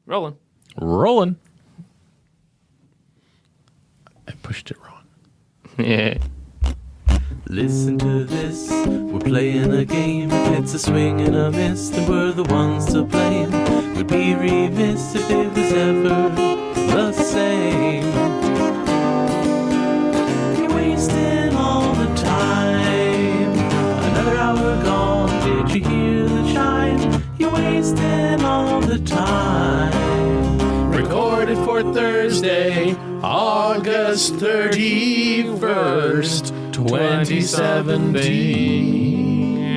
Rolling. I pushed it wrong. Yeah. Listen to this, we're playing a game. If it's a swing and a miss, then we're the ones to blame. We'd be remiss if it was ever the same. You're wasting all the time. Another hour gone, did you hear the chime? You're wasting all the time. Recorded for Thursday, August 31st, 2017.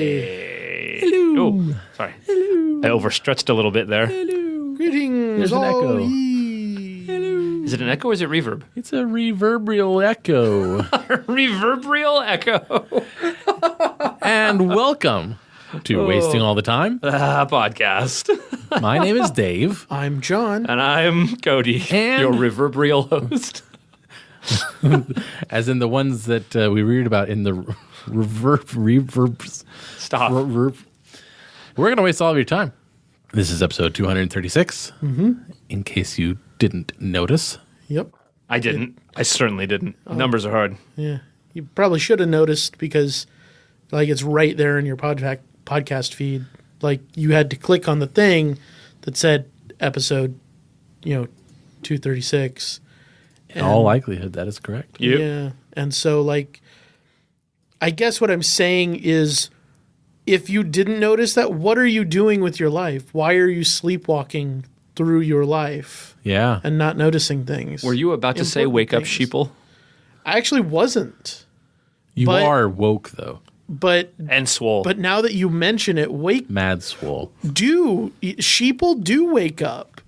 Hey! Hello. Oh, sorry. Hello. I overstretched a little bit there. Hello. Greetings. There's an echo. Hello. Is it an echo or is it reverb? It's a reverberal echo. Reverberal echo. And welcome to Wasting All the Time. Podcast. My name is Dave. I'm John. And I'm Cody, And- your reverberal host. As in the ones that we read about in the reverbs. Stop. We're going to waste all of your time. This is episode 236, in case you didn't notice. Yep. I didn't. I certainly didn't. Numbers are hard. Yeah. You probably should have noticed because, like, it's right there in your podcast feed. Like, you had to click on the thing that said episode, 236. In all likelihood, that is correct. Yep. Yeah. And so, like, I guess what I'm saying is, if you didn't notice that, what are you doing with your life? Why are you sleepwalking through your life Yeah. and not noticing things? Were you about to say Important wake up, things. sheeple? I actually wasn't. You But- are woke, though. But And swole. now that you mention it, Mad swole. sheeple do wake up.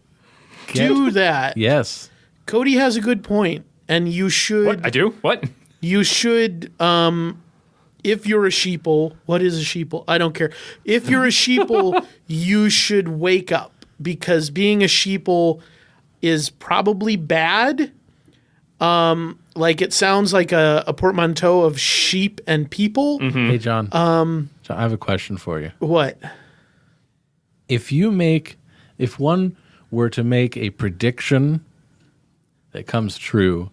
Do that. Yes. Cody has a good point, and you should. What? I do? What? You should. If you're a sheeple, what is a sheeple? I don't care. If you're a sheeple, you should wake up because being a sheeple is probably bad. Like it sounds like a portmanteau of sheep and people. Hey, John. John, I have a question for you. What? If one were to make a prediction that comes true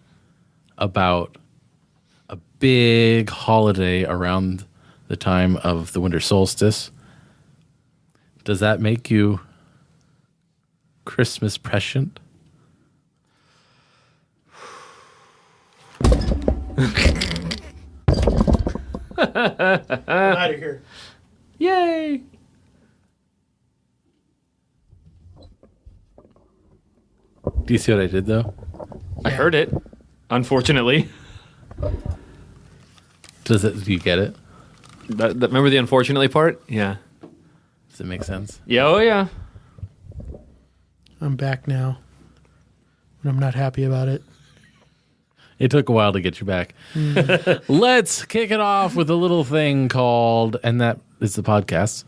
about a big holiday around the time of the winter solstice, does that make you Christmas prescient? I'm out of here. Yay! Do you see what I did, though? I heard it. Unfortunately. Do you get it? Remember the unfortunately part? Yeah. Does it make sense? Yeah, oh yeah. I'm back now, and I'm not happy about it. It took a while to get you back. Let's kick it off with a little thing called, and that is the podcast.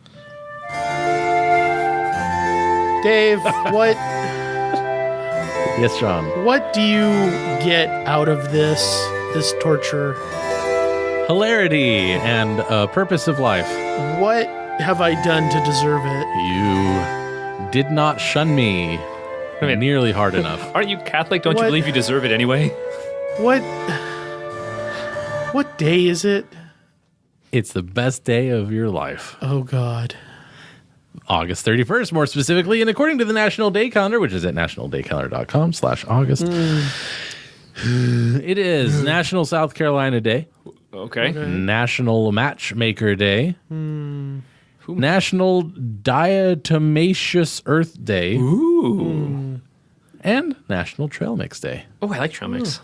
Dave, what Yes, John. what do you get out of this torture? Hilarity and a purpose of life. What have I done to deserve it? You did not shun me nearly hard enough. Aren't you Catholic? Don't you What? believe you deserve it anyway? What day is it? It's the best day of your life. Oh God. August 31st, more specifically, and according to the National Day Calendar, which is at nationaldaycalendar.com/August, it is National South Carolina Day, Okay. National Matchmaker Day, National Diatomaceous Earth Day, Ooh. and National Trail Mix Day. Oh, I like trail mix.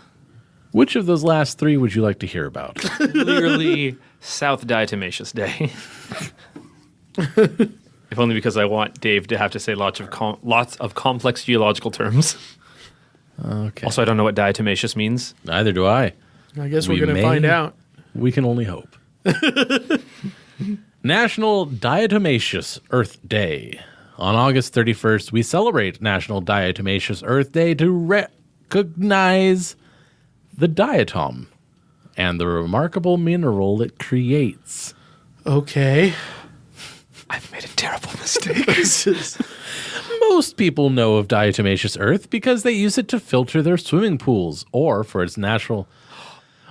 Which of those last three would you like to hear about? Clearly, South Diatomaceous Day. If only because I want Dave to have to say lots of complex geological terms. Okay. Also, I don't know what diatomaceous means. Neither do I. I guess We we're going may- to find out. We can only hope. National Diatomaceous Earth Day. On August 31st, we celebrate National Diatomaceous Earth Day to recognize the diatom and the remarkable mineral it creates. Okay. I've made a terrible mistake. Most people know of diatomaceous earth because they use it to filter their swimming pools or for its natural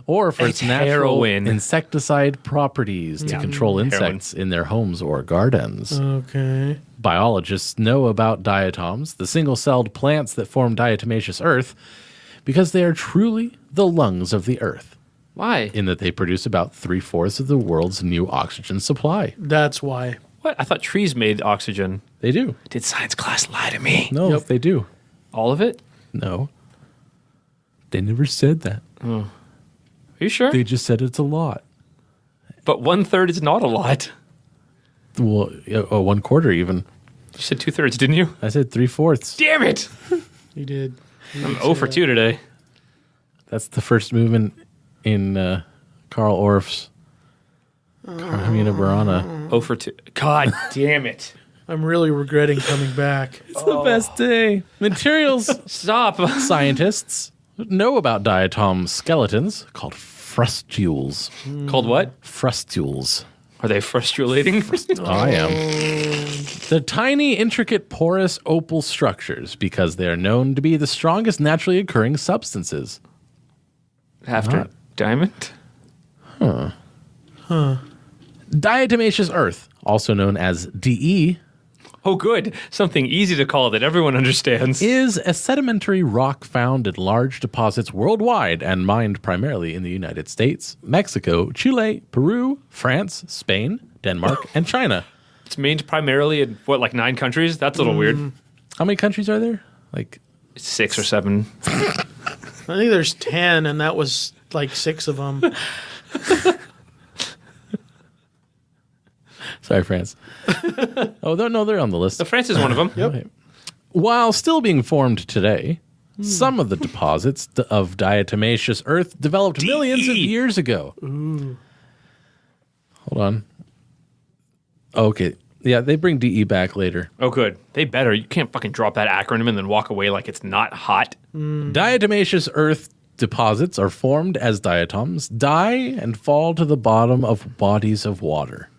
heroin. insecticide properties to control insects in their homes or gardens. Okay. Biologists know about diatoms, the single-celled plants that form diatomaceous earth, because they are truly the lungs of the earth, Why? in that they produce about 3/4 of the world's new oxygen supply. That's why. What? I thought trees made oxygen. They do. Did science class lie to me? No, they do. All of it? No. They never said that. Are you sure? They just said it's a lot. But 1/3 is not a lot. Well, 1/4 even. You said 2/3, didn't you? I said 3/4. Damn it! You did. I'm 0 for 2 today. That's the first movement in Karl Orff's Carmina Burana. 0 for 2. God damn it. I'm really regretting coming back. It's the best day. Materials Stop. scientists know about diatom skeletons called frustules. Called what? Frustules. Are they frustrating? I am. They're tiny, intricate, porous opal structures because they are known to be the strongest naturally occurring substances. After Not. diamond? Diatomaceous earth, also known as DE, Oh, good. Something easy to call that everyone understands. is a sedimentary rock found in large deposits worldwide and mined primarily in the United States, Mexico, Chile, Peru, France, Spain, Denmark, and China. It's mined primarily in, what, like 9 countries? That's a little weird. How many countries are there? Like 6 or 7. I think there's 10, and that was like 6 of them. Sorry, France. Oh, no, they're on the list. So France is one of them. Okay. While still being formed today, some of the deposits of diatomaceous earth developed millions of years ago. Hold on. Okay. Yeah, they bring DE back later. Oh, good. They better. You can't fucking drop that acronym and then walk away like it's not hot. Diatomaceous earth deposits are formed as diatoms die and fall to the bottom of bodies of water.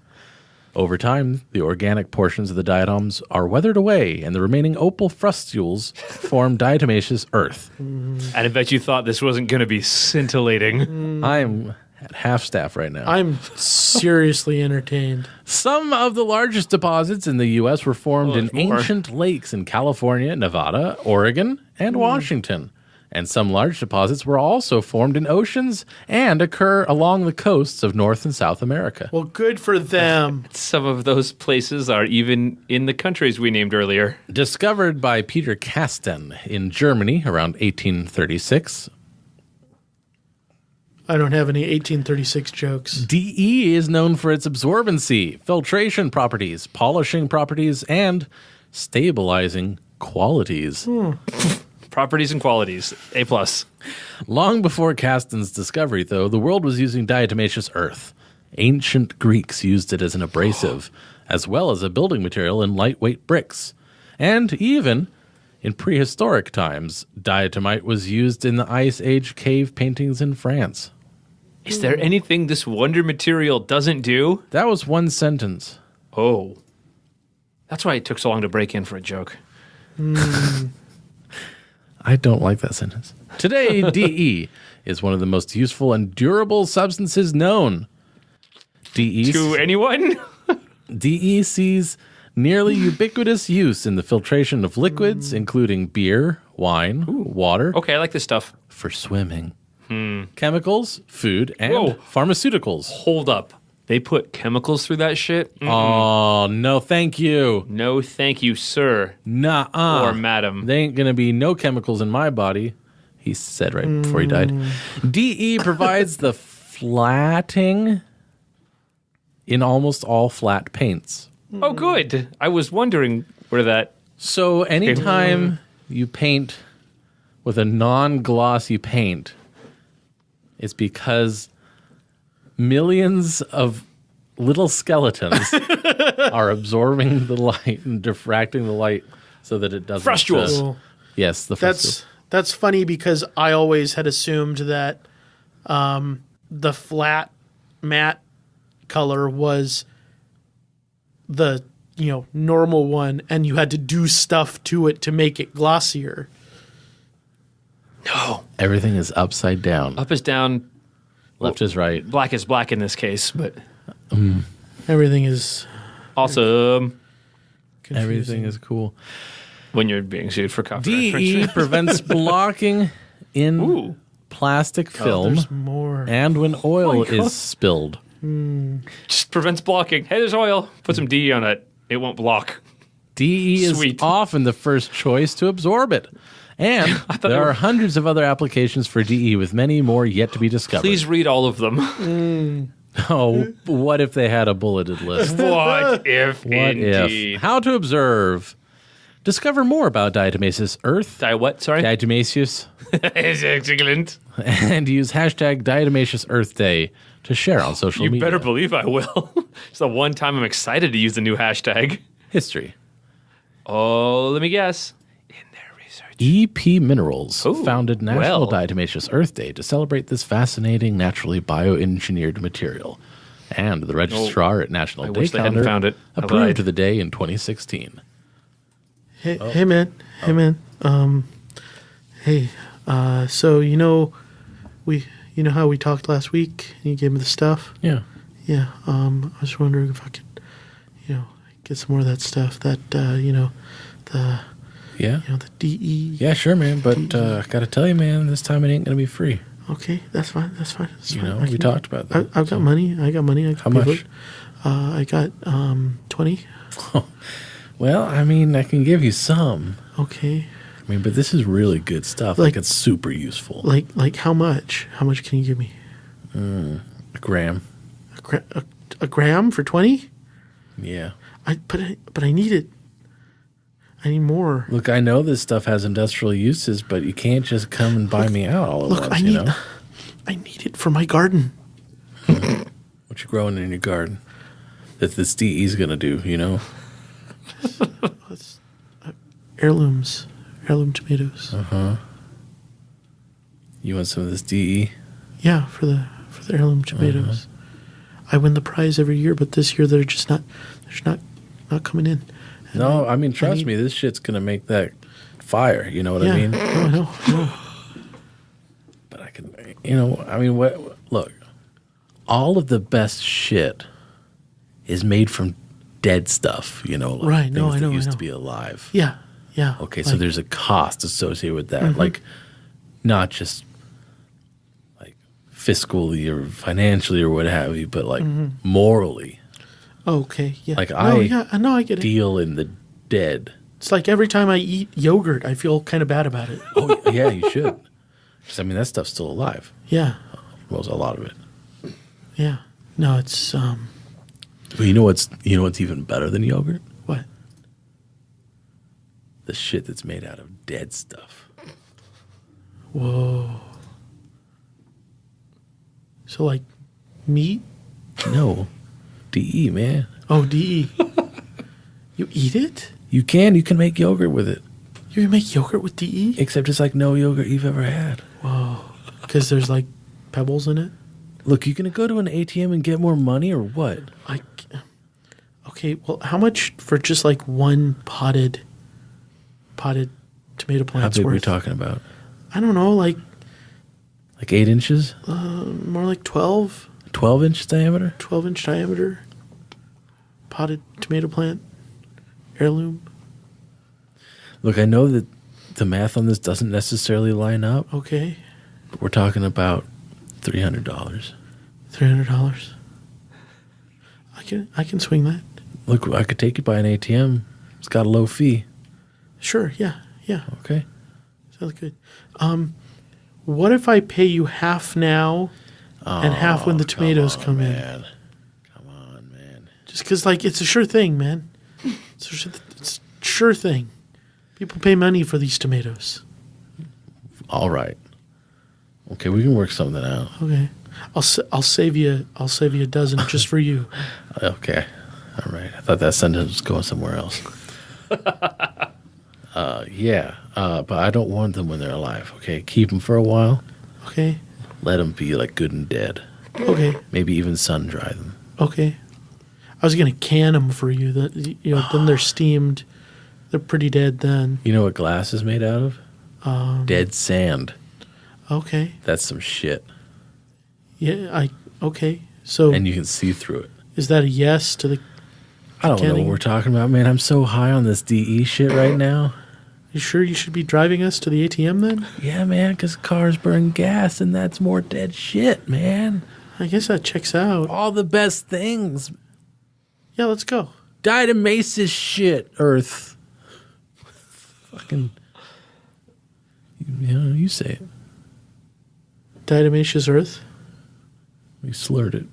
Over time, the organic portions of the diatoms are weathered away, and the remaining opal frustules form diatomaceous earth. And I bet you thought this wasn't going to be scintillating. I'm at half staff right now. I'm seriously entertained. Some of the largest deposits in the U.S. were formed in there's more. ancient lakes in California, Nevada, Oregon, and Washington. And some large deposits were also formed in oceans and occur along the coasts of North and South America. Well, good for them. Some of those places are even in the countries we named earlier. Discovered by Peter Kasten in Germany around 1836, I don't have any 1836 jokes. DE is known for its absorbency, filtration properties, polishing properties, and stabilizing qualities. Properties and qualities. A+. Long before Kasten's discovery, though, the world was using diatomaceous earth. Ancient Greeks used it as an abrasive, as well as a building material in lightweight bricks. And even in prehistoric times, diatomite was used in the Ice Age cave paintings in France. Is there anything this wonder material doesn't do? That was one sentence. Oh. That's why it took so long to break in for a joke. I don't like that sentence. Today, DE is one of the most useful and durable substances known. To anyone? DE sees nearly ubiquitous use in the filtration of liquids, including beer, wine, water, Okay, I like this stuff. for swimming, chemicals, food, and Whoa. pharmaceuticals. Hold up. They put chemicals through that shit? Oh, no, thank you. No, thank you, sir. Nuh-uh. Or madam. They ain't going to be no chemicals in my body, he said right before he died. DE provides the flatting in almost all flat paints. Oh, good. I was wondering where that... So anytime you paint with a non-glossy paint, it's because millions of little skeletons are absorbing the light and diffracting the light so that it doesn't... Frustules. Cool. Yes, the frustules. That's funny because I always had assumed that the flat matte color was the normal one, and you had to do stuff to it to make it glossier. No. Everything is upside down. Up is down. Left is right. Black is black in this case, but Everything is awesome confusing. Everything is cool. when you're being sued for copyright DE infringement. prevents blocking in Ooh. plastic film There's more. and when oil God. is spilled. Just prevents blocking. Hey, there's oil. Put some DE on it. It won't block. DE is Sweet. often the first choice to absorb it. And there are hundreds of other applications for DE with many more yet to be discovered. Please read all of them. Oh, what if they had a bulleted list? What if What indeed? if? How to observe. Discover more about Diatomaceous Earth, What? Sorry? Diatomaceous, It's excellent. and use hashtag Diatomaceous Earth Day to share on social You media. better believe I will. It's the one time I'm excited to use the new hashtag. History. Oh, let me guess. In their research. EP Minerals Ooh, founded National well. Diatomaceous Earth Day to celebrate this fascinating, naturally bioengineered material. And the registrar at National I Day wish they hadn't Calendar found it. I lied. approved the day in 2016. Hey man. So you know how we talked last week and you gave me the stuff? Yeah. Yeah. I was wondering if I could, get some more of that stuff. That Yeah. the DE. Yeah, sure, man. But I got to tell you, man, this time it ain't going to be free. Okay, that's fine. That's fine. You know, we talked about that. I've got money. I got money. How much? I got 20. Well, I mean, I can give you some. Okay. I mean, but this is really good stuff. Like it's super useful. Like how much? How much can you give me? A gram. A gram for 20? Yeah. But I need it. I need more. Look, I know this stuff has industrial uses, but you can't just come and buy me out all at Look, once, I need it for my garden. What you growing in your garden that this DE's going to do, Heirloom tomatoes. You want some of this DE? Yeah, for the heirloom tomatoes. I win the prize every year, but this year they're not coming in. And No, I mean, trust me, this shit's going to make that fire. You know what I mean? No, I know. But I can, look, all of the best shit is made from dead stuff, Right, no, things I know, that used I to know. be alive. Yeah. Okay, so there's a cost associated with that, like not just like fiscally or financially or what have you, but like morally. Okay, yeah. Like I get it. deal in the dead. It's like every time I eat yogurt, I feel kind of bad about it. Oh yeah, you should. 'Cause, I mean, that stuff's still alive. Yeah, Well, a lot of it. yeah. No, it's But you know what's even better than yogurt? what? The shit that's made out of dead stuff. Whoa. So like meat? No, DE, man. Oh, DE. You eat it? You can make yogurt with it. You can make yogurt with DE? Except it's like no yogurt you've ever had. Whoa. Because there's like pebbles in it? Look, you gonna go to an ATM and get more money or what? Okay, well, how much for just like one potted tomato How plant's big are we worth? talking about? I don't know, like Like 8 inches? more like 12 12-inch diameter? 12-inch diameter potted tomato plant, heirloom. Look, I know that the math on this doesn't necessarily line up, Okay, but we're talking about $300. $300. I can swing that. Look, I could take you by an ATM. It's got a low fee. Sure, yeah. Okay. Sounds good. What if I pay you half now and half when the tomatoes come in? Man. Come on, man. Just because, like, it's a sure thing, man. It's a sure thing. People pay money for these tomatoes. All right. Okay, we can work something out. Okay, I'll save you a dozen just for you. Okay. All right. I thought that sentence was going somewhere else. But I don't want them when they're alive. Okay, keep them for a while. Okay, Let them be like good and dead. okay, Maybe even sun dry them. okay. I was going to can them for you. Then they're steamed. They're pretty dead then. You know what glass is made out of? Dead sand. Okay. That's some shit. Yeah, okay. So and you can see through it. Is that a yes to the I don't know canning? what we're talking about, man. I'm so high on this DE shit right now. You sure you should be driving us to the ATM then? Yeah, man, because cars burn gas, and that's more dead shit, man. I guess that checks out. All the best things. Yeah, let's go. Diatomaceous shit, Earth. Fucking... You say it. Diatomaceous Earth? We slurred it.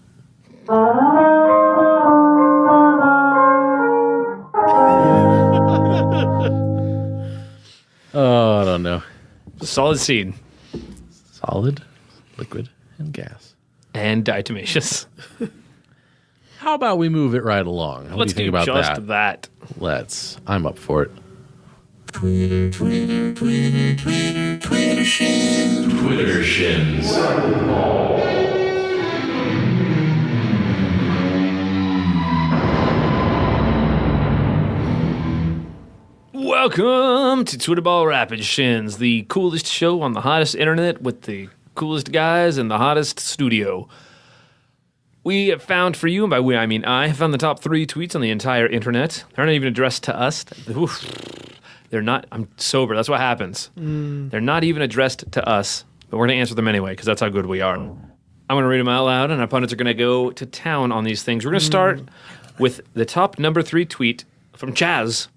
Oh, I don't know. Solid seed. Solid, liquid, and gas. And diatomaceous. How about we move it right along? What Let's do you think about just that. Let's. I'm up for it. Twitter shins. Welcome to Twitter Ball Rapid Shins, the coolest show on the hottest internet with the coolest guys in the hottest studio. We have found for you, and by we I mean I, have found the top 3 tweets on the entire internet. They're not even addressed to us. Oof. They're not, I'm sober, that's what happens. They're not even addressed to us, but we're going to answer them anyway, because that's how good we are. I'm going to read them out loud, and our opponents are going to go to town on these things. We're going to start with the top number 3 tweet from Chaz.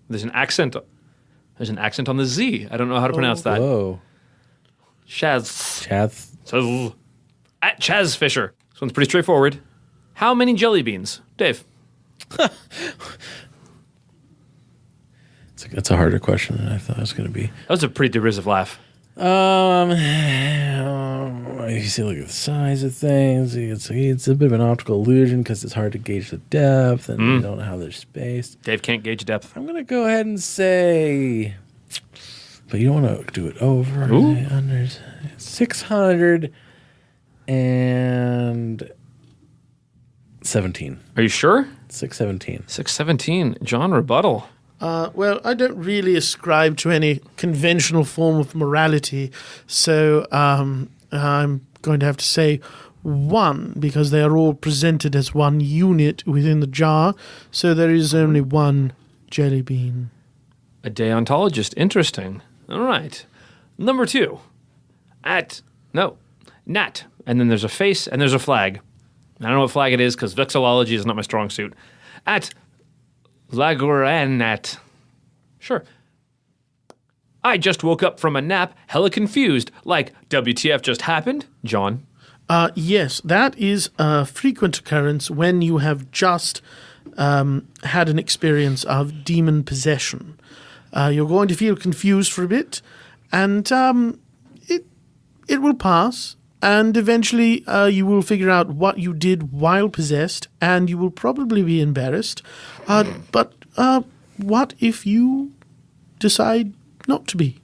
There's an accent on the Z. I don't know how to pronounce that. Whoa. Chaz. Chaz. At Chaz Fisher. This one's pretty straightforward. How many jelly beans? Dave. That's a harder question than I thought it was going to be. That was a pretty derisive laugh. You see, look at the size of things. It's a bit of an optical illusion because it's hard to gauge the depth, and you don't know how they're spaced. Dave can't gauge depth. I'm going to go ahead and say, but you don't want to do it over. Under 617. Are you sure? 617. 617. John, rebuttal. Well, I don't really ascribe to any conventional form of morality, so I'm going to have to say 1, because they are all presented as one unit within the jar, so there is only 1 jelly bean. A deontologist. Interesting. All right. Number 2. Nat. And then there's a face and there's a flag. I don't know what flag it is because vexillology is not my strong suit. At Lagoranat. Sure. I just woke up from a nap, hella confused, like WTF just happened? John. Yes, that is a frequent occurrence when you have just had an experience of demon possession. You're going to feel confused for a bit, and it will pass, and eventually you will figure out what you did while possessed, and you will probably be embarrassed. But what if you decide not to be?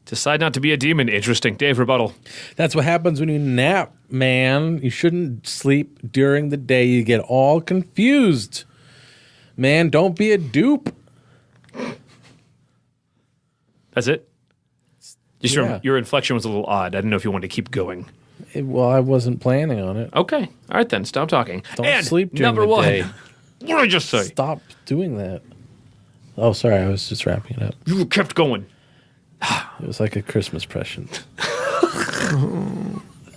Decide not to be a demon. Interesting. Dave, rebuttal. That's what happens when you nap, man. You shouldn't sleep during the day. You get all confused. Man, don't be a dupe. That's it? Just Yeah. your inflection was a little odd. I didn't know if you wanted to keep going. Well, I wasn't planning on it. Okay. All right, then. Stop talking. Don't and sleep during number the 1. day. What did I just say? Stop doing that. Oh, sorry. I was just wrapping it up. You kept going. It was like a Christmas present.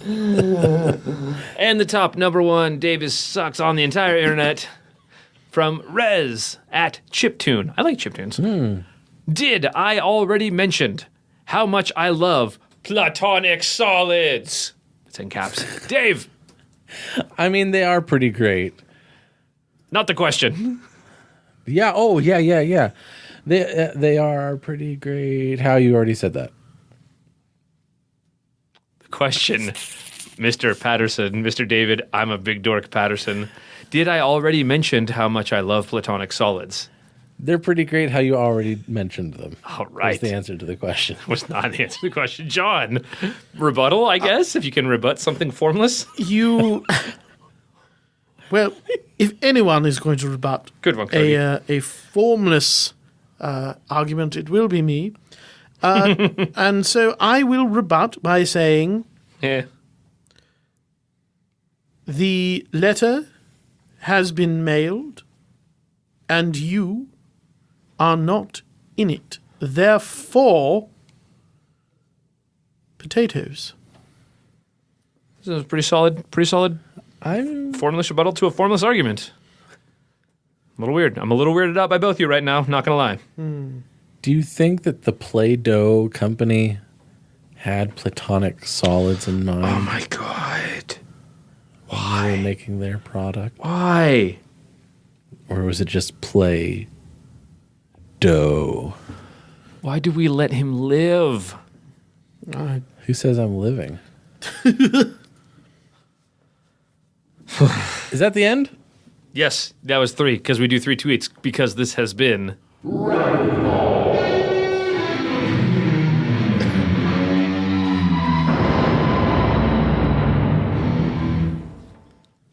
And the top number 1, Davis sucks on the entire internet, from Rez at Chiptune. I like chiptunes. Did I already mentioned how much I love platonic solids? It's in caps. Dave. I mean, they are pretty great. Not the question. Yeah. Oh, yeah. They are pretty great. How you already said that. The question, Mr. Patterson, Mr. David, I'm a big dork Patterson. Did I already mentioned how much I love platonic solids? They're pretty great. How you already mentioned them. All right. That's the answer to the question. Was not the answer to the question. John, rebuttal, I guess, if you can rebut something formless. You Well, if anyone is going to rebut Good one, Cody. a formless argument, it will be me. And so I will rebut by saying Yeah. the letter has been mailed and you are not in it. Therefore, potatoes. This is a pretty solid formless rebuttal to a formless argument. A little weird. I'm a little weirded out by both of you right now, not going to lie. Do you think that the Play-Doh company had platonic solids in mind Oh my god. when they were making their product? Why? Or was it just Play-Doh? Why do we let him live? Who says I'm living? Is that the end? Yes, that was 3, because we do 3 tweets, because this has been...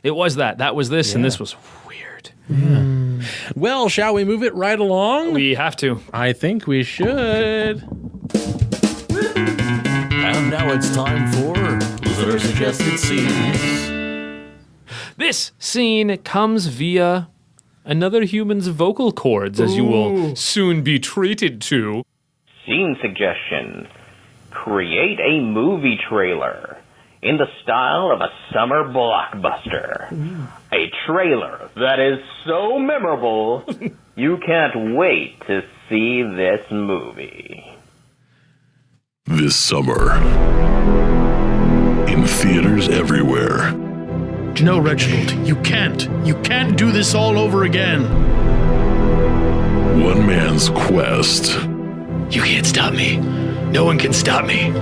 It was that. That was this, and this was weird. Well, shall we move it right along? We have to. I think we should. And now it's time for listener suggested scenes. This scene comes via another human's vocal cords, as you will soon be treated to. Scene suggestion. Create a movie trailer in the style of a summer blockbuster. A trailer that is so memorable, you can't wait to see this movie. This summer, in theaters everywhere. No, Reginald, you can't. You can't do this all over again. One man's quest You can't stop me. No one can stop me.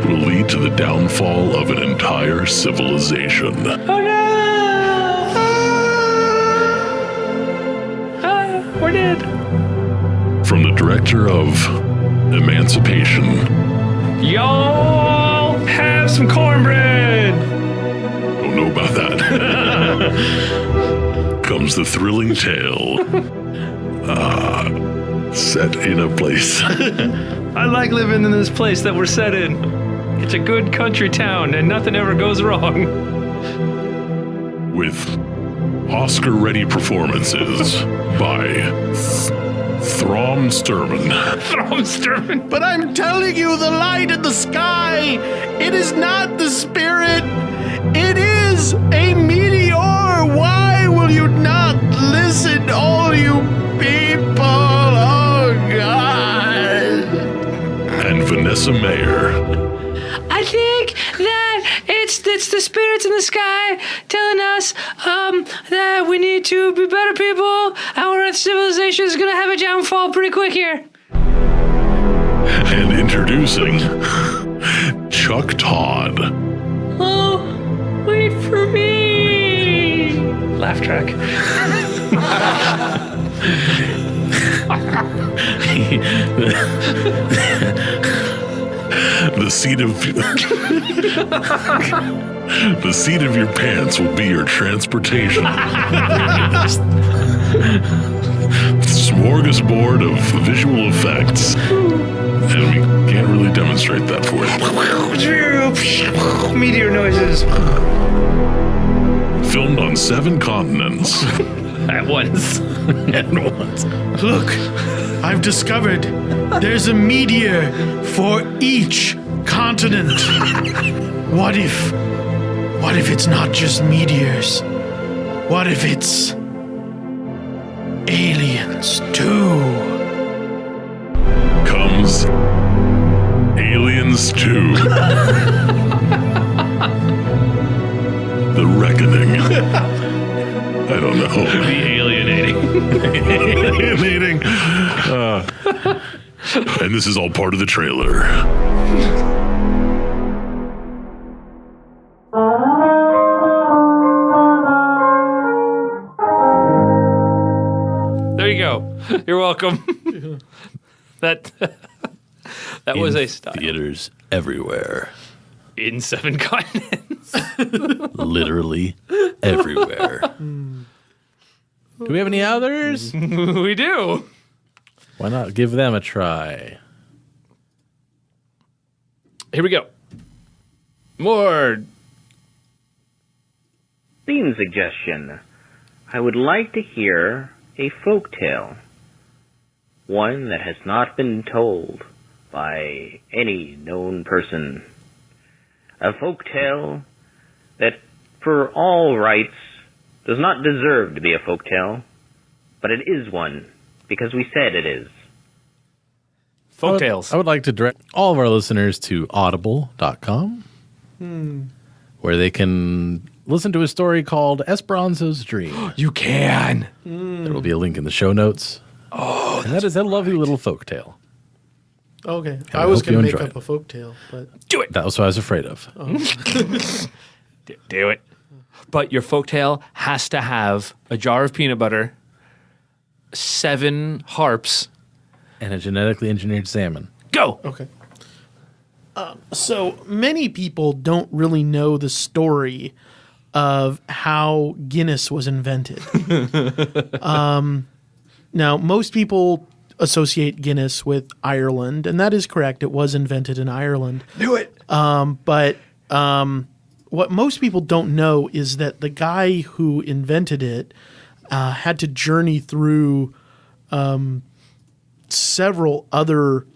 will lead to the downfall of an entire civilization. Oh no! We're dead. From the director of Emancipation Y'all have some cornbread. don't know about that, comes the thrilling tale. Set in a place I like living in this place that we're set in. It's a good country town, and nothing ever goes wrong. with Oscar-ready performances by Throm Sturman, Stromsturman. But I'm telling you, the light in the sky, it is not the spirit. It is a meteor. Why will you not listen, all you people? Oh, God. and Vanessa Mayer. I think that it's the spirits in the sky telling us that we need to be better people. Our Earth civilization is going to have a downfall pretty quick here. And introducing Chuck Todd. Oh, wait for me. Laugh track. The seat of your pants will be your transportation. Smorgasbord of visual effects. And we can't really demonstrate that for you. Meteor noises. Filmed on 7 continents. At once. Look, I've discovered there's a meteor for each continent. What if it's not just meteors? What if it's aliens too? Comes Aliens 2. The Reckoning. I don't know. The alienating. Alienating. And this is all part of the trailer. There you go. You're welcome. that was a style. Theaters everywhere. In 7 continents. Literally everywhere. Do we have any others? We do. Why not give them a try? Here we go. More. Theme suggestion. I would like to hear a folktale. One that has not been told by any known person. A folktale that, for all rights, does not deserve to be a folktale, but it is one, because we said it is. Folktales. I would like to direct all of our listeners to audible.com, where they can listen to a story called Esperanzo's Dream. You can. There will be a link in the show notes. Oh, and that is a lovely little folktale. Okay. I I was hope you going to make enjoy up a folktale, but Do it. That was what I was afraid of. Do it. But your folktale has to have a jar of peanut butter, 7 harps. And a genetically engineered salmon. Go. okay. So many people don't really know the story of how Guinness was invented. Now, most people associate Guinness with Ireland, and that is correct. It was invented in Ireland. Do it. But what most people don't know is that the guy who invented it had to journey through several other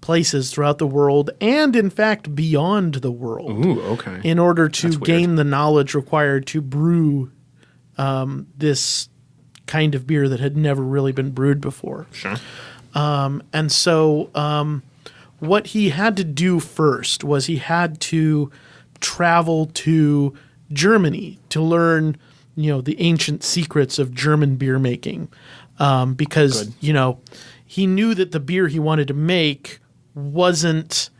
places throughout the world and, in fact, beyond the world Ooh, okay. in order to That's weird. gain the knowledge required to brew this kind of beer that had never really been brewed before. Sure. And so what he had to do first was he had to travel to Germany to learn, the ancient secrets of German beer making. Because, he knew that the beer he wanted to make wasn't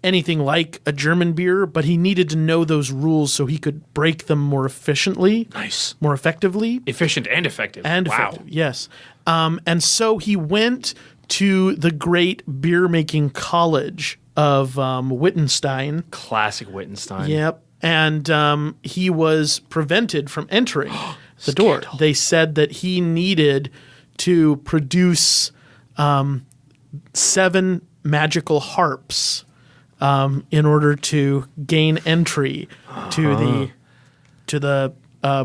anything like a German beer, but he needed to know those rules so he could break them more efficiently. Nice. More effectively. Efficient and effective. And wow. effective, yes. And so he went to the great beer making college of Wittenstein. Classic Wittenstein. Yep. And he was prevented from entering the door. They said that he needed to produce 7 magical harps in order to gain entry to the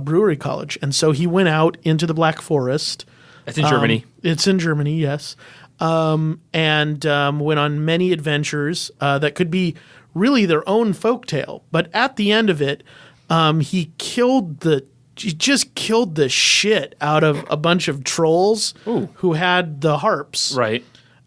brewery college. And so he went out into the Black Forest. That's in Germany. It's in Germany, yes. And went on many adventures that could be really their own folktale. But at the end of it, he just killed the shit out of a bunch of trolls who had the harps. Right.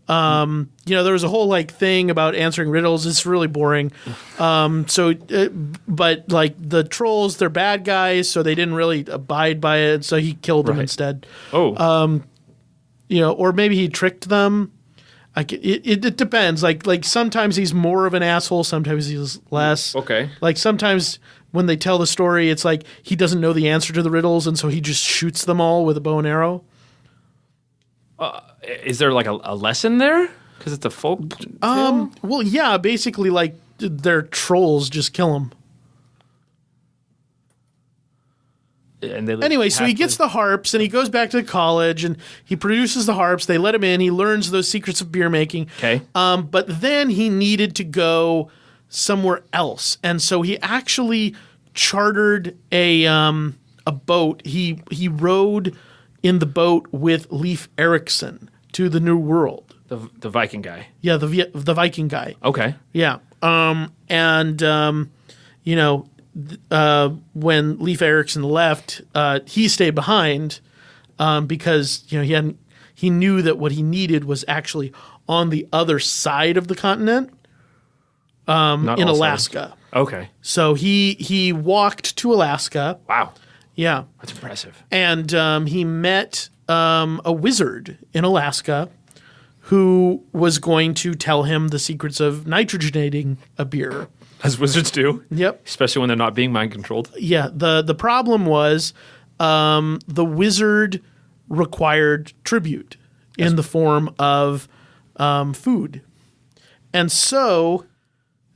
There was a whole thing about answering riddles. It's really boring. But the trolls, they're bad guys, so they didn't really abide by it. So he killed them instead. Oh. Or maybe he tricked them. It depends. Like sometimes he's more of an asshole. Sometimes he's less. Okay. Like sometimes when they tell the story, it's like he doesn't know the answer to the riddles, and so he just shoots them all with a bow and arrow. Is there a lesson there? Because it's a folk tale? Well, yeah, basically, they're trolls. Just kill them. And they Anyway, so he gets the harps, and he goes back to the college, and he produces the harps. They let him in. He learns those secrets of beer making. Okay. But then he needed to go somewhere else, and so he actually chartered a boat. He rowed in the boat with Leif Erikson to the New World. The Viking guy. Yeah, the Viking guy. Okay. Yeah. When Leif Erikson left, he stayed behind because he knew that what he needed was actually on the other side of the continent, in Alaska. Okay. So he walked to Alaska. Wow. Yeah. That's impressive. And he met a wizard in Alaska who was going to tell him the secrets of nitrogenating a beer. As wizards do. Yep. Especially when they're not being mind controlled. Yeah. The problem was the wizard required tribute in the form of food. And so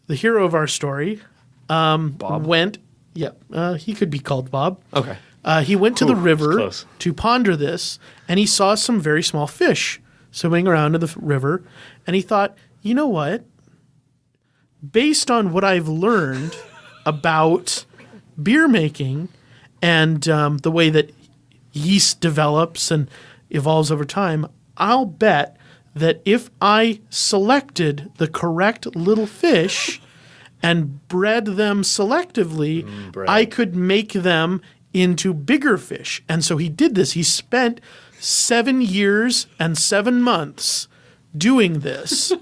the hero of our story, went. Yeah, he could be called Bob. Okay. He went to the river close. to ponder this, and he saw some very small fish swimming around in the river, and he thought, you know what? Based on what I've learned about beer making and the way that yeast develops and evolves over time, I'll bet that if I selected the correct little fish and bred them selectively, I could make them into bigger fish. And so he did this. He spent 7 years and 7 months doing this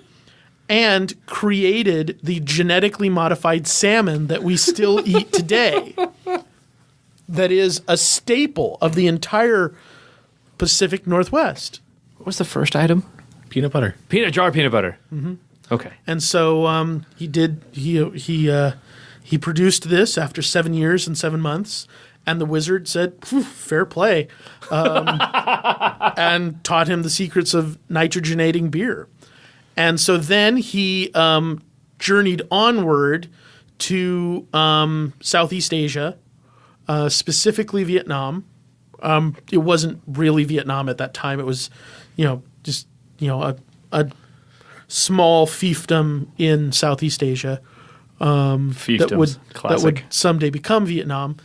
and created the genetically modified salmon that we still eat today. That is a staple of the entire Pacific Northwest. What was the first item? Peanut butter. Jar peanut butter. Mm-hmm. Okay. And so he produced this after 7 years and 7 months, and the wizard said, "Fair play," and taught him the secrets of nitrogenating beer. And so then he journeyed onward to Southeast Asia, specifically Vietnam. It wasn't really Vietnam at that time. It was, just a small fiefdom in Southeast Asia that would someday become Vietnam,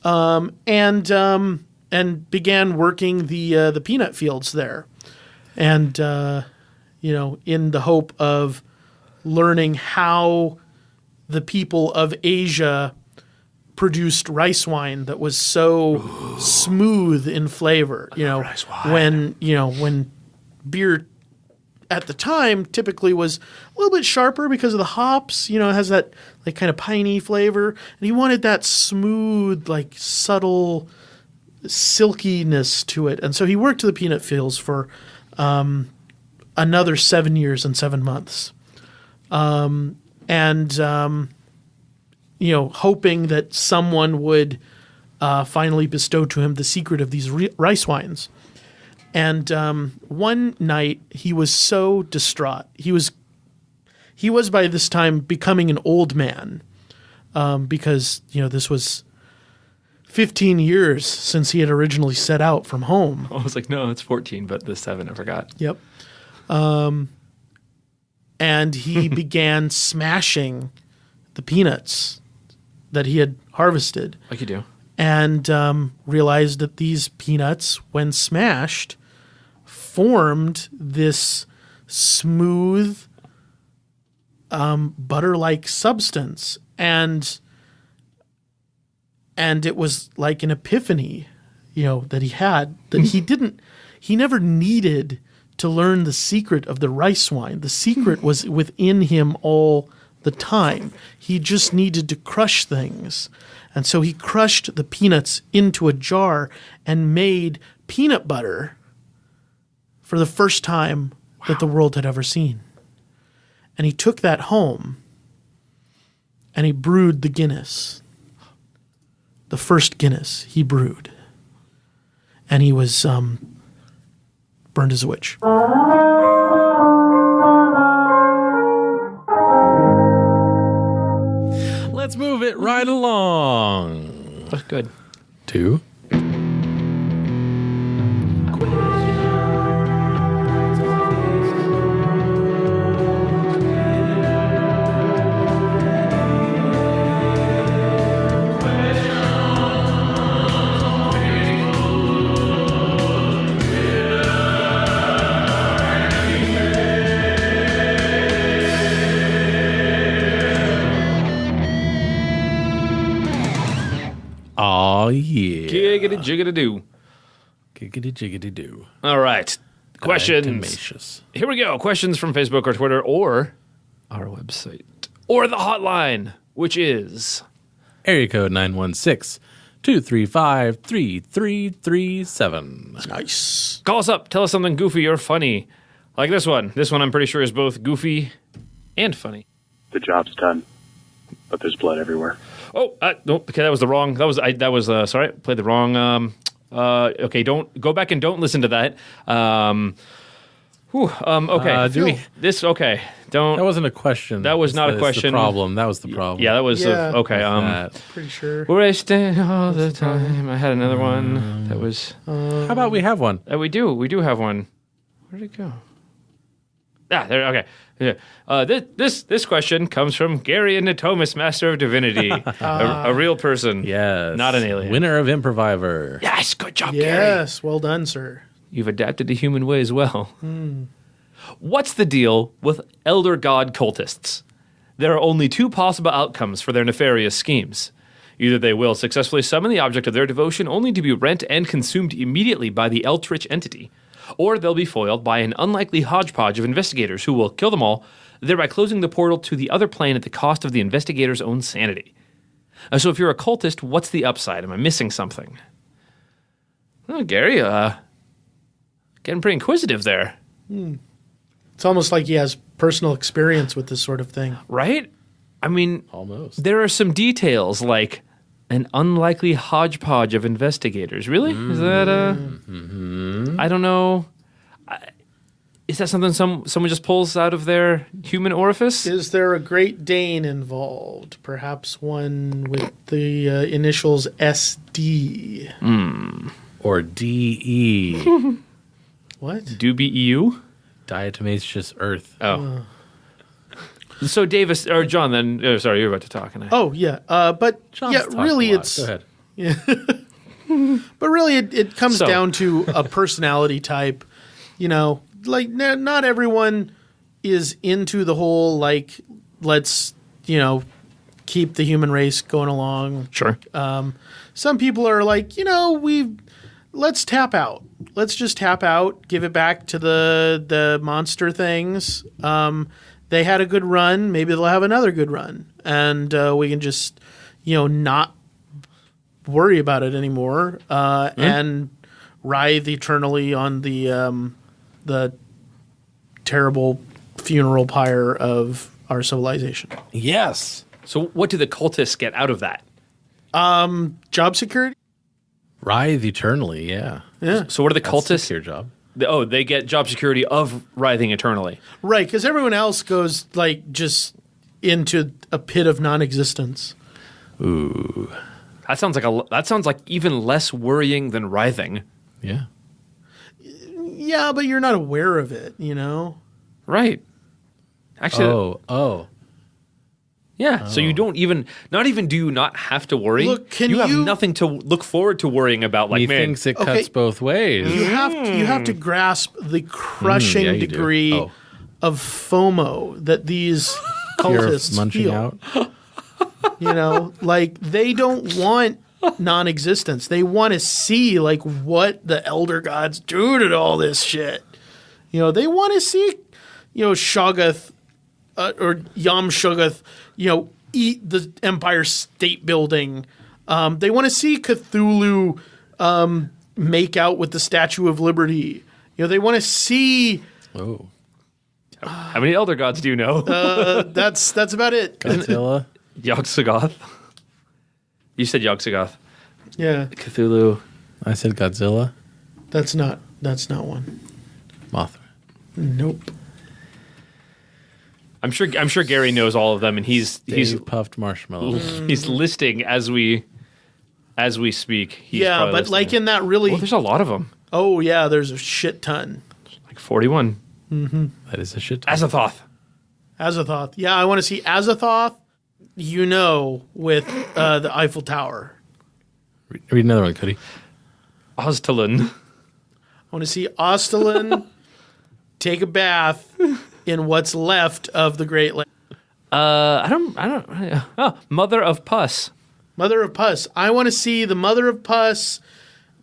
and began working the peanut fields there, and in the hope of learning how the people of Asia produced rice wine that was so smooth in flavor. When beer at the time typically was a little bit sharper because of the hops, it has that like kind of piney flavor, and he wanted that smooth, like subtle silkiness to it. And so he worked the peanut fields for another 7 years and 7 months. Hoping that someone would finally bestow to him the secret of these rice wines. And one night he was so distraught. He was by this time becoming an old man, because this was 15 years since he had originally set out from home. I was like, no, it's 14, but the 7 I forgot. Yep. And he began smashing the peanuts that he had harvested. Like you do. And realized that these peanuts, when smashed, formed this smooth, butter-like substance. And it was like an epiphany, that he had, that he never needed to learn the secret of the rice wine. The secret was within him all the time. He just needed to crush things. And so he crushed the peanuts into a jar and made peanut butter for the first time that the world had ever seen. And he took that home and he brewed the Guinness. The first Guinness he brewed. And he was burned as a witch. Let's move it right along. That's good. To yeah. Giggity jiggity do. Giggity jiggity do. All right. Questions. Diatomaceous. Here we go. Questions from Facebook or Twitter or our website or the hotline, which is Area code 916-235-3337. Nice. call us up. Tell us something goofy or funny. Like this one. This one I'm pretty sure is both goofy and funny. The job's done, but there's blood everywhere. Oh, no, okay, that was the wrong. Sorry, played the wrong. Okay, don't go back and don't listen to that. Whew, okay. Okay. Don't. That wasn't a question. That was not a question. The problem. That was the problem. Yeah, that was okay. Pretty sure. Wasting all the time. I had another one that was. How about we have one? We do have one. Where did it go? There. Okay. Yeah. This question comes from Gary and Natomas, Master of Divinity, a real person. Yes. Not an alien. Winner of Improviver. Yes. Good job, Gary. Yes, well done, sir. You've adapted to human ways well. What's the deal with elder god cultists? There are only two possible outcomes for their nefarious schemes. Either they will successfully summon the object of their devotion only to be rent and consumed immediately by the eldritch entity, or they'll be foiled by an unlikely hodgepodge of investigators who will kill them all, thereby closing the portal to the other plane at the cost of the investigator's own sanity. So if you're a cultist, what's the upside? Am I missing something? Oh, Gary, getting pretty inquisitive there. It's almost like he has personal experience with this sort of thing. Right? I mean, Almost. there are some details like an unlikely hodgepodge of investigators. Really? Is that I don't know. Is that something someone just pulls out of their human orifice? Is there a Great Dane involved? Perhaps one with the initials SD. Or DE. What? Doobie EU? Diatomaceous Earth. Oh. So Davis or John, then sorry, you're about to talk. Oh yeah, but John's yeah, talked really, a lot. it's Go ahead. but really, it comes So- down to a personality type. You know, like not everyone is into the whole like let's keep the human race going along. Sure. Some people are like, let's tap out. Let's just tap out, give it back to the monster things. They had a good run. Maybe they'll have another good run. And we can just, not worry about it anymore and writhe eternally on the terrible funeral pyre of our civilization. Yes. So what do the cultists get out of that? Job security? Writhe eternally, yeah. Yeah. So what are the That's a cultists? secure job. They get job security of writhing eternally. Right, because everyone else goes just into a pit of non-existence. Ooh. That sounds like even less worrying than writhing. Yeah. Yeah, but you're not aware of it, Right. Actually, Oh. yeah. So you don't even, do you not have to worry? Look, you have nothing to look forward to worrying about. Like, He man, thinks it Okay. cuts both ways. You have to grasp the crushing yeah, you do. degree Oh. of FOMO that these Fear of cultists munching feel. out. Like they don't want non-existence. They want to see like what the elder gods do to all this shit. They want to see, Shoggoth or Yam Shoggoth, eat the Empire State Building. They want to see Cthulhu make out with the Statue of Liberty. They want to see. Oh. how many elder gods do you know? That's about it. Godzilla. Yog-Sothoth. You said Yog-Sothoth. Yeah, Cthulhu. I said Godzilla. that's not one. Mothra. Nope. I'm sure Gary knows all of them, and he's puffed marshmallows. he's listing as we speak. He's Yeah, probably but listing like it. in that really. Well, there's a lot of them. Oh yeah, there's a shit ton. Like 41. That is a shit. Azathoth. Azathoth. Yeah, I want to see Azathoth. With the Eiffel Tower. Read another one, Cody. Ostalin. I want to see Ostalin take a bath in what's left of the Great Lake. I don't. Oh, Mother of Pus. Mother of Pus. I want to see the Mother of Pus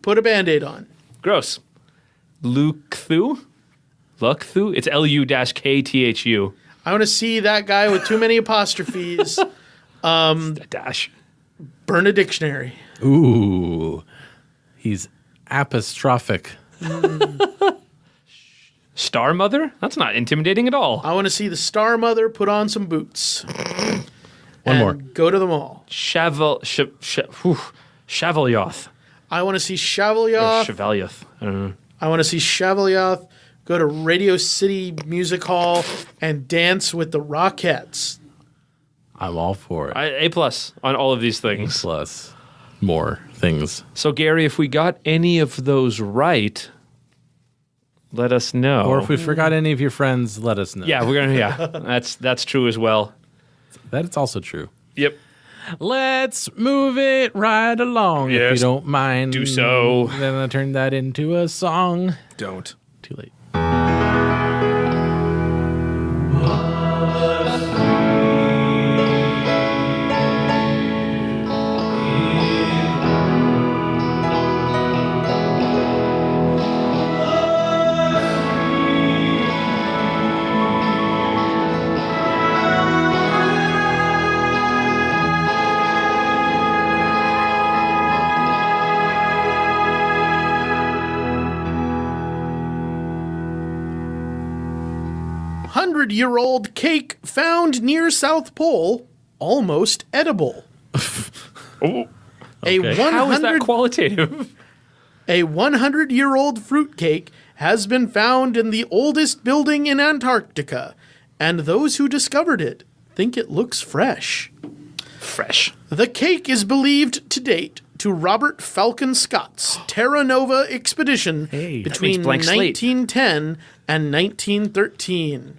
put a Band-Aid on. Gross. Lukthu. It's Lu-Kthu. I want to see that guy with too many apostrophes Dash. burn a dictionary. Ooh. He's apostrophic. Star Mother? That's not intimidating at all. I want to see the Star Mother put on some boots. One more. Go to the mall. Shavalyoth. I want to see Or Shavalyoth. Shavalyoth. I don't know. I want to see Shavalyoth go to Radio City Music Hall and dance with the Rockettes. I'm all for it. A+ on all of these things. Plus more things. So, Gary, if we got any of those right, let us know. Or if we forgot any of your friends, let us know. Yeah, we're gonna. Yeah, that's true as well. That's also true. Yep. Let's move it right along, if Yes. you don't mind. Do so. Then I turn that into a song. Don't. Too late. 100-year-old cake found near South Pole, almost edible. Oh, A Okay. how is that 100 qualitative? A 100-year-old fruitcake has been found in the oldest building in Antarctica, and those who discovered it think it looks fresh. Fresh. The cake is believed to date to Robert Falcon Scott's Terra Nova expedition between blank slate. 1910 and 1913.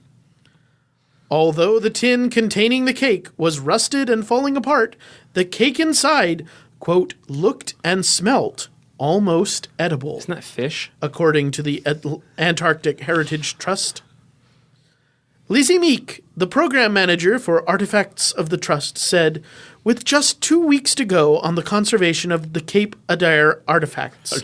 Although the tin containing the cake was rusted and falling apart, the cake inside, quote, looked and smelt almost edible, Isn't that fish? according to the Antarctic Heritage Trust. Lizzie Meek, the program manager for Artifacts of the Trust, said, with just 2 weeks to go on the conservation of the Cape Adare artifacts,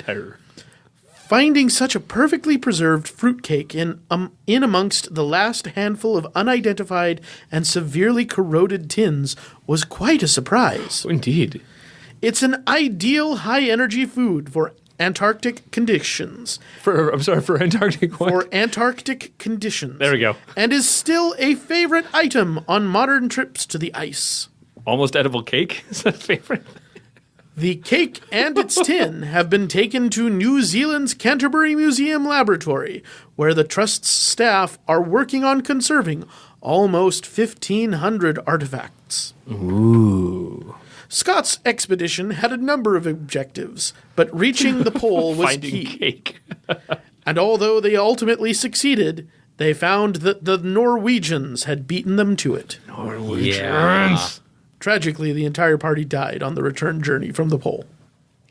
finding such a perfectly preserved fruitcake in amongst the last handful of unidentified and severely corroded tins was quite a surprise. Indeed. It's an ideal high-energy food for Antarctic conditions. For Antarctic what? For Antarctic conditions. There we go. And is still a favorite item on modern trips to the ice. Almost edible cake is that favorite? The cake and its tin have been taken to New Zealand's Canterbury Museum Laboratory, where the Trust's staff are working on conserving almost 1,500 artifacts. Ooh. Scott's expedition had a number of objectives, but reaching the pole was Finding key. cake. And although they ultimately succeeded, they found that the Norwegians had beaten them to it. Norwegians. Tragically, the entire party died on the return journey from the pole.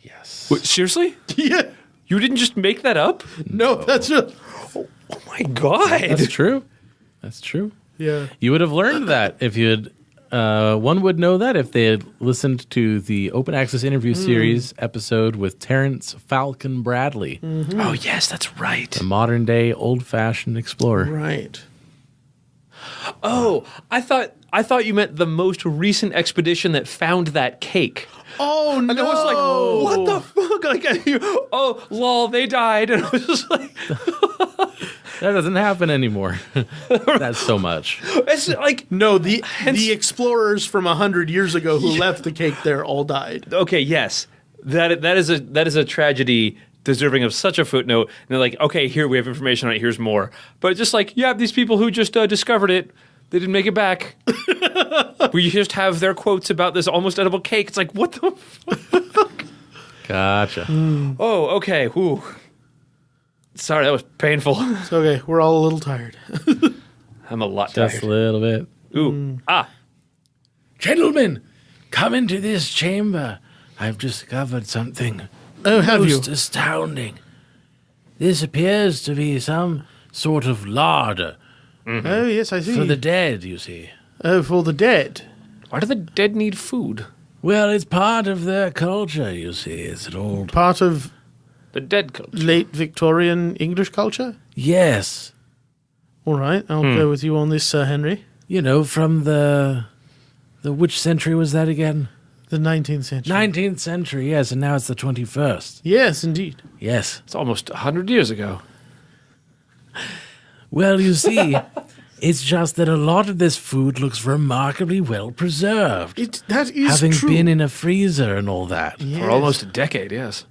Yes. Wait, seriously? Yeah. You didn't just make that up? No, that's just... Oh my god. That's true. That's true. Yeah. You would have learned that if you had. One would know that if they had listened to the Open Access Interview Series episode with Terrence Falcon Bradley, Oh yes, that's right. the modern day old fashioned explorer. Right. Oh, I thought you meant the most recent expedition that found that cake. Oh, no. And I was like, what the fuck? Like, oh, lol, they died. And I was just like, That doesn't happen anymore. That's so much. it's like, No, the explorers from 100 years ago who left the cake there all died. okay, yes, that is a tragedy deserving of such a footnote. And they're like, okay, here we have information on it. Here's more. But just like, yeah, these people who just discovered it, they didn't make it back. We just have their quotes about this almost edible cake. It's like, what the fuck? Gotcha. Oh, okay. Whew. Sorry, that was painful. It's okay. We're all a little tired. I'm a lot Just a tired. little bit. Ooh. Gentlemen, come into this chamber. I've discovered something Oh, have you? most astounding. This appears to be some sort of larder Oh, yes, I see. for the dead, you see. Oh, for the dead. Why do the dead need food? Well, it's part of their culture, you see. It's an old... Part of The dead culture. late Victorian English culture? Yes. All right, I'll go with you on this, Sir Henry. You know, from the which century was that again? The 19th century. 19th century, yes, and now it's the 21st. Yes, indeed. Yes. It's almost 100 years ago. Well, you see, it's just that a lot of this food looks remarkably well preserved. That is Having true. been in a freezer and all that. Yes. For almost a decade, yes.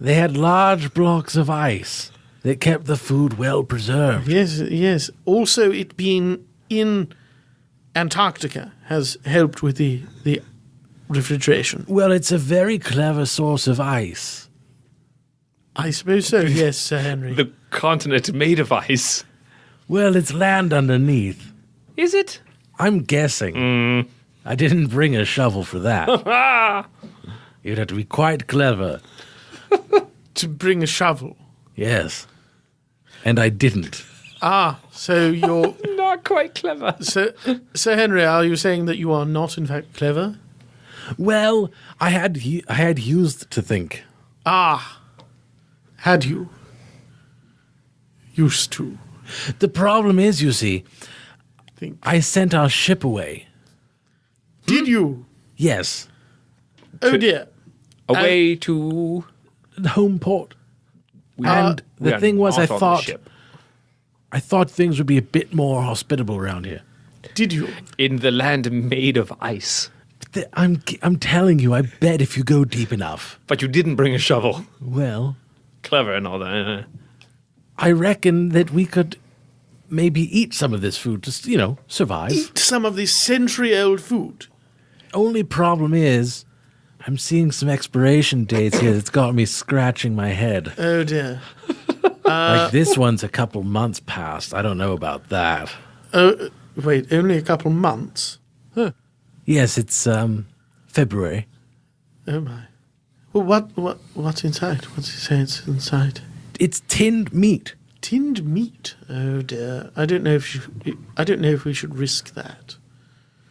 They had large blocks of ice that kept the food well preserved. Yes. Also, it being in Antarctica has helped with the refrigeration. Well, it's a very clever source of ice. I suppose so, yes, Sir Henry. The continent made of ice. Well, it's land underneath. Is it? I'm guessing. I didn't bring a shovel for that. You'd have to be quite clever. To bring a shovel. Yes. And I didn't. So you're... Not quite clever. So, Sir Henry, are you saying that you are not, in fact, clever? Well, I had used to think. Had you? Used to. The problem is, you see, Think. I sent our ship away. Did you? Yes. Oh, dear. Away to... The home port. And we the are thing was, not on the ship. I thought things would be a bit more hospitable around here. Did you? In the land made of ice. I'm telling you, I bet if you go deep enough. But you didn't bring a shovel. Well, Clever and all that. I reckon that we could maybe eat some of this food to, survive. Eat some of this century-old food. Only problem is, I'm seeing some expiration dates here that's got me scratching my head. Oh, dear. Like this one's a couple months past. I don't know about that. Oh, wait, only a couple months? Yes, it's February. Oh, my. Well, what's inside? What's he saying it's inside? It's tinned meat. Tinned meat? Oh, dear. I don't know if we should risk that.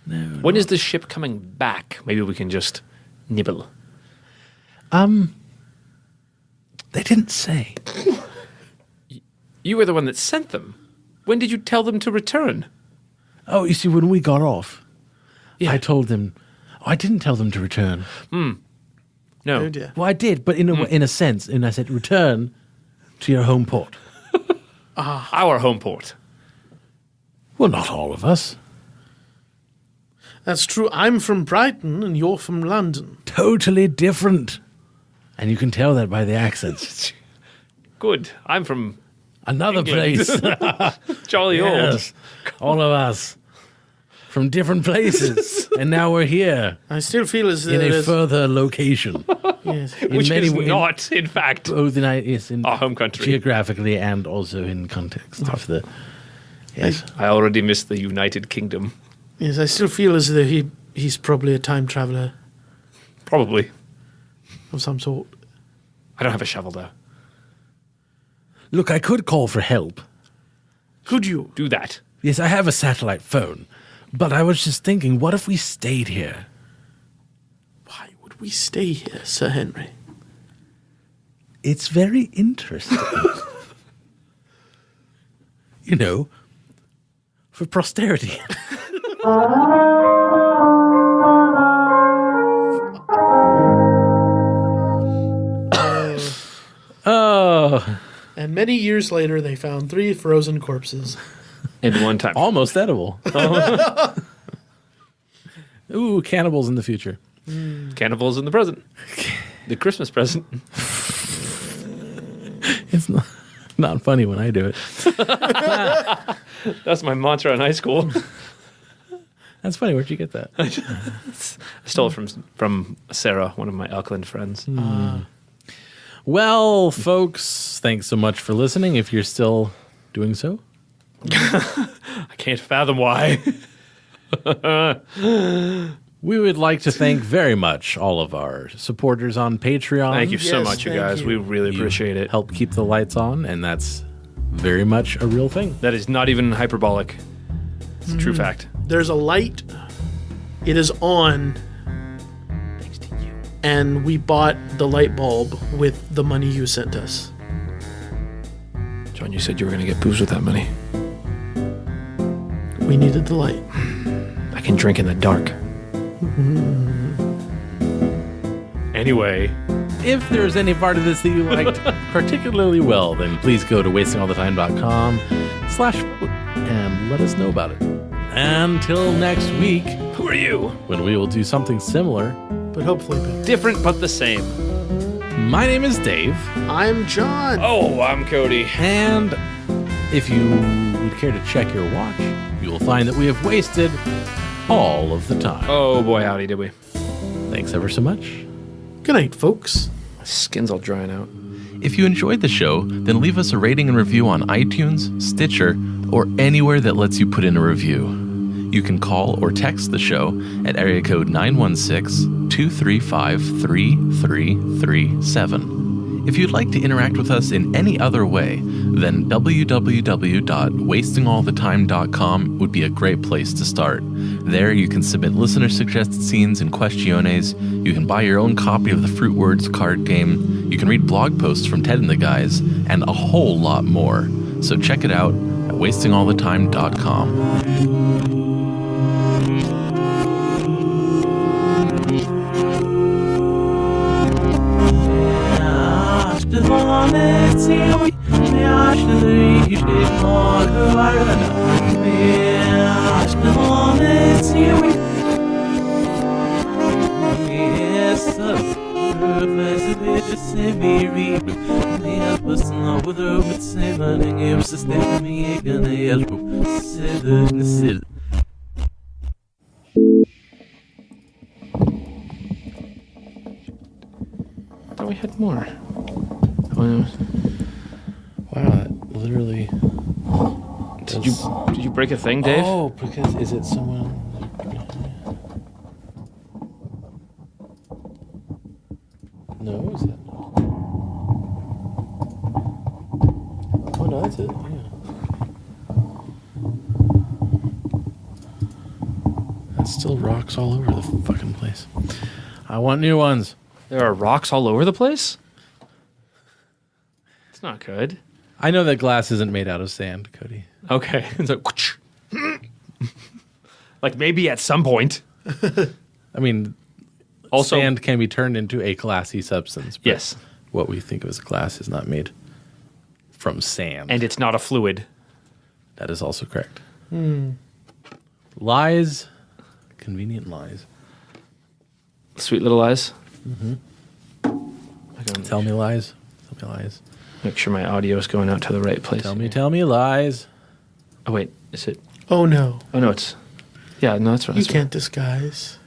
When is the ship coming back? Maybe we can just nibble. They didn't say. You were the one that sent them. When did you tell them to return? Oh, you see, when we got off, Yeah. I told them. I didn't tell them to return. No. Oh, dear. Well, I did, but in a sense, and I said, return to your home port. Our home port. Well, not all of us. That's true. I'm from Brighton and you're from London. Totally different. And you can tell that by the accents. Good. I'm from Another England. place. jolly old. Yes, all of us. From different places. And now we're here I still feel as though in a there's... further location. Yes. Which many is ways- not, in fact, Both in our home country. geographically and also in context of the... Yes. I already missed the United Kingdom. Yes, I still feel as though he's probably a time traveler Probably. of some sort. I don't have a shovel, though. Look, I could call for help. Could you? Do that. Yes, I have a satellite phone. But I was just thinking, what if we stayed here? Why would we stay here, Sir Henry? It's very interesting. For posterity. Oh. And many years later, they found 3 frozen corpses. In one time. Almost edible. Ooh, cannibals in the future. Cannibals in the present. The Christmas present. It's not funny when I do it. That's my mantra in high school. That's funny. Where'd you get that? I stole it from Sarah, one of my Auckland friends. Well, folks, thanks so much for listening. If you're still doing so. I can't fathom why. We would like to thank very much all of our supporters on Patreon. Thank you so Yes, much, you thank guys. you. We really You appreciate it. Help keep the lights on, and that's very much a real thing. That is not even hyperbolic. It's a true fact. There's a light. It is on. Thanks to you. And we bought the light bulb with the money you sent us. John, you said you were going to get booze with that money. We needed the light. I can drink in the dark. Anyway, If there's any part of this that you liked particularly well, then please go to wastingallthetime.com/vote and let us know about it. Until next week, who are you? when we will do something similar. But hopefully better. Different but the same. My name is Dave. I'm John. Oh, I'm Cody. And if you would care to check your watch, you will find that we have wasted all of the time. Oh boy, howdy, did we? Thanks ever so much. Good night, folks. My skin's all drying out. If you enjoyed the show, then leave us a rating and review on iTunes, Stitcher, or anywhere that lets you put in a review. You can call or text the show at area code 916-235-3337. If you'd like to interact with us in any other way, then www.wastingallthetime.com would be a great place to start. There you can submit listener-suggested scenes and questionnaise, you can buy your own copy of the Fruit Words card game, you can read blog posts from Ted and the guys, and a whole lot more. So check it out at wastingallthetime.com. Thought we had more. Wow, that literally... Did you break a thing, Dave? Oh, because is it someone... No, is that not? Oh, no, that's it, yeah. That's still rocks all over the fucking place. I want new ones. There are rocks all over the place? It's not good. I know that glass isn't made out of sand, Cody. Okay. It's like maybe at some point. I mean, Also, sand can be turned into a glassy substance. But yes. what we think of as glass is not made from sand. And it's not a fluid. That is also correct. Lies. Convenient lies. Sweet little eyes. Tell me lies. Tell me lies. Make sure my audio is going out to the right place. Tell me lies. Oh, wait. Is it? Oh, no. Oh, no, it's... Yeah, no, that's right. You can't disguise.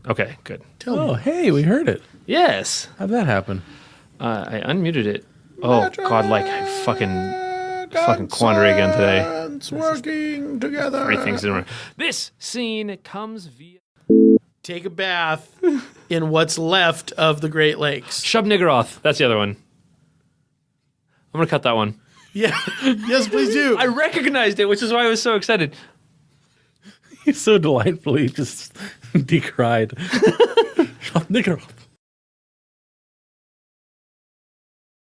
Okay, good. Tell me. Hey, we heard it. Yes. How'd that happen? I unmuted it. Oh, God, like fucking quandary again today. It's working together. Everything's in order. This scene comes via... Take a bath in what's left of the Great Lakes. Shub Niggeroth. That's the other one. I'm going to cut that one. Yeah. Yes, please do. I recognized it, which is why I was so excited. He's so delightfully just decried. Nigger.